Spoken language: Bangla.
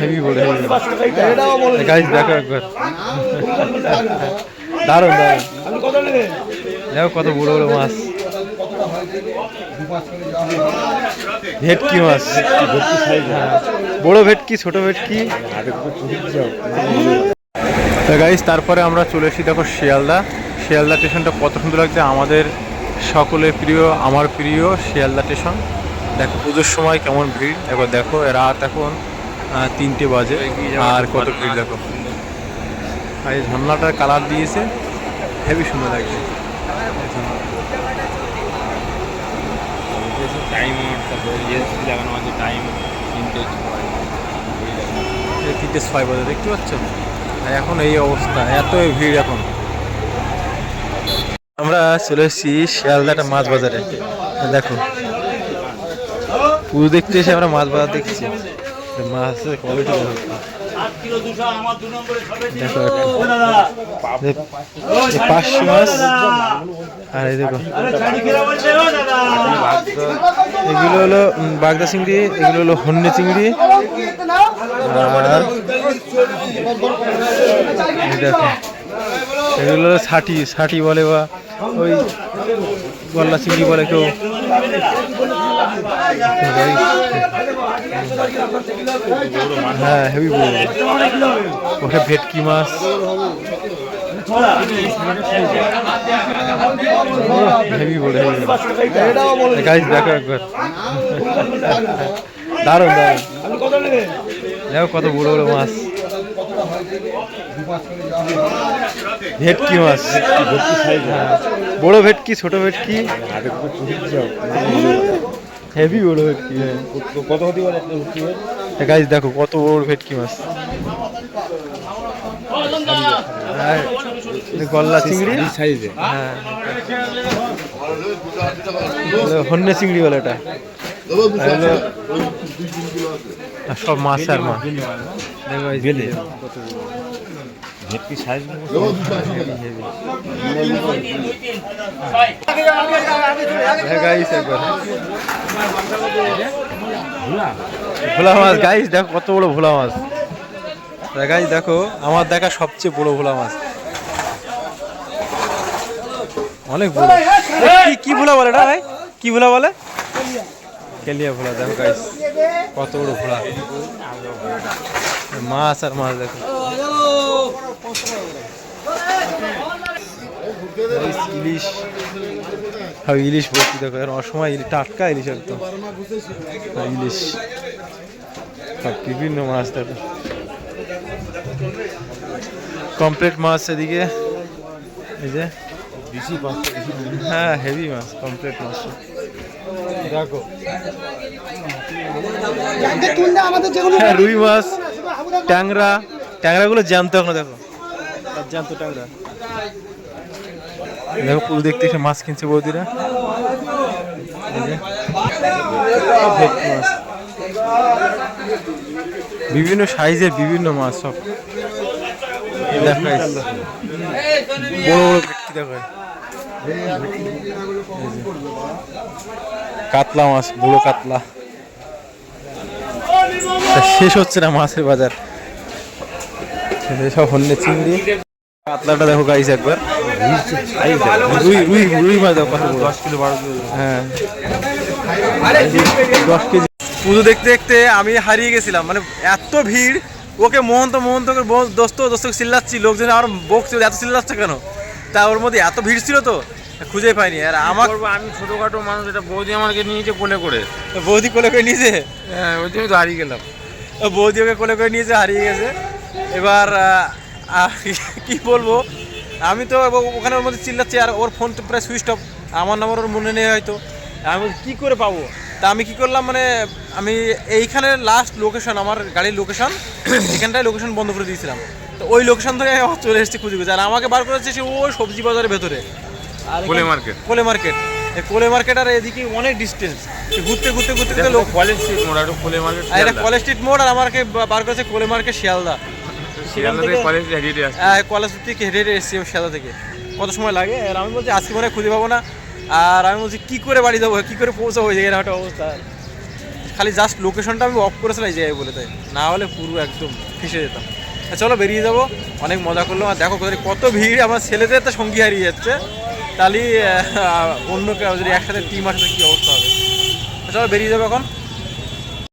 হেভি বড় গাইস, দেখো একবার দারুণ দারুণ, দেখো কত বড় বড় মাছ, ভেটকি মাছ, বড় ভেটকি ছোট ভেটকি। গাইস তারপরে আমরা চলে এসেছি দেখো শিয়ালদা। শিয়ালদা স্টেশনটা কত সুন্দর লাগছে, আমাদের সকলের প্রিয়, আমার প্রিয় শিয়ালদা স্টেশন। দেখো পুজোর সময় কেমন ভিড়, একবার দেখো রাত এখন 3টে বাজে আর কত ভিড় দেখো। আর এই ঝর্ণাটার কালার দিয়েছে, হেভি সুন্দর লাগছে। তিনটে 6 বাজে দেখতে পাচ্ছ, এখন এই অবস্থা, এত ভিড় এখন। আমরা চলে এসেছি শিয়ালদাটা মাছ বাজারে। দেখো পুজো দেখতে এসে আমরা মাছ বাজার দেখছি, মাছের কোয়ালিটি দেখো, 500 মাছ। আর এই দেখো এগুলো হলো বাগদা চিংড়ি, এগুলো হলো হন্যে চিংড়ি। আর দেখো এগুলো হলো ছাটি বলে, বা ওই গলদা চিংড়ি বলে কেউ। হ্যাঁ হেভি বড়, ওটা ভেটকি মাছ, হেভি বড় গাইস, দেখো একবার দারুণ দারুণ, দেখো কত বড় বড় মাছ, ভেটকি মাছ, বড় ভেটকি ছোট ভেটকি, হেভি বড় ভেটকি। কত হতে পারে গাইস, দেখো কত বড় ভেটকি মাছ, গলদা চিংড়ি সাইজে, হ্যাঁ হন্যে চিংড়ি বলে এটা। সব মাছ আর মাছ, ভেটকি সাইজ ভোলা মাছ। গাইস দেখো কত বড় ভোলা মাছ, গাইস দেখো আমার দেখা সবচেয়ে বড় ভোলা মাছ, অনেক বড়। কি ভোলা বলে এটা ভাই, কি ভোলা বলে? কেলিয়া ভোলা। দেখো গাইস কত বড় ভোলা, মাছ আর মাছ দেখো। ইলিশ, হ্যাঁ ইলিশ ভর্তি দেখো, অসময় টাটকা ইলিশ একদম, ইলিশ বিভিন্ন মাছ দেখো, কমপ্লিট মাছ এদিকে, এই যে হ্যাঁ হেভি মাছ, কমপ্লিট মাছ দেখো। হ্যাঁ রুই মাছ, ট্যাংরা, ট্যাংরাগুলো জ্যান্ত এখনো দেখো, জ্যান্ত ট্যাংরা দেখো। পুরো দেখতে এসে মাছ কিনছে বৌদিরা, মাছ বিভিন্ন সাইজের বিভিন্ন মাছ সব দেখাই, বড় বড় ভেটকি দেখো, কাতলা মাছ, বড় কাতলা, শেষ হচ্ছে না মাছের বাজার, সব হন্যে চিংড়ি। কাতলাটা দেখো গাইস একবার, রুই মাছ দেখো, 10 কিলো 12 কিলো, হ্যাঁ 10 কেজি। পুজো দেখতে দেখতে আমি হারিয়ে গেছিলাম, মানে এত ভিড়। ওকে মোহন্তকে দোস্ত চিল্লাচ্ছি, লোকজন আর বকছিল এত চিল্লাচ্ছে কেন, তা ওর মধ্যে এত ভিড় ছিল তো খুঁজে পাইনি। আর আমি ছোটখাটো মানুষ, এটা বৌদি আমাকে নিয়েছে কোলে করে, বৌদি কোলে করে নিয়েছে, হ্যাঁ ওই জন্য তো হারিয়ে গেলাম। বৌদি ওকে কোলে করে নিয়েছে, হারিয়ে গেছে। এবার কি বলবো, আমি তো ওখানে ওর মধ্যে চিল্লাচ্ছি, আর ওর ফোন তো প্রায় সুইচ অফ, আমার নাম্বার ওর মনে নেই হয়তো, আমি কি করে পাবো। তা আমি কি করলাম, মানে আমি এইখানে লাস্ট লোকেশন, আমার গাড়ির লোকেশন, এখানটায় লোকেশন বন্ধ করে দিয়েছিলাম, তো ওই লোকেশন থেকে চলে এসেছি খুঁজে খুঁজে। আর আমাকে বার করেছে সে ওই সবজি বাজারের ভেতরে, কোলে মার্কেট, কোলে মার্কেট, আর এদিকে অনেক ডিস্টেন্স, ঘুরতে কলেজ স্ট্রিট মোড়, আর কোলে মার্কেট, এটা কলেজ স্ট্রিট মোড়, আর আমাকে বার করেছে কোলে মার্কেট শিয়ালদা। কলেজ থেকে হেঁটে এসেছি শিয়ালদা থেকে, কত সময় লাগে। আর আমি বলছি আজকে মনে হয় খুঁজে পাবো না, আর আমি বলছি কী করে বাড়ি যাবো, কী করে পৌঁছাবো, এই জায়গায় একটা অবস্থা। খালি জাস্ট লোকেশনটা আমি অফ করেছিলাম এই জায়গায় বলে, তাই না হলে পুরো একদম ফেসে যেতাম। চলো বেরিয়ে যাবো, অনেক মজা করলাম। আর দেখো কোথায় কত ভিড়, আমার ছেলেদের তো সঙ্গী হারিয়ে যাচ্ছে, তাহলে অন্য কেউ যদি একসাথে টিম আসে কী অবস্থা হবে। চলো বেরিয়ে যাবো এখন।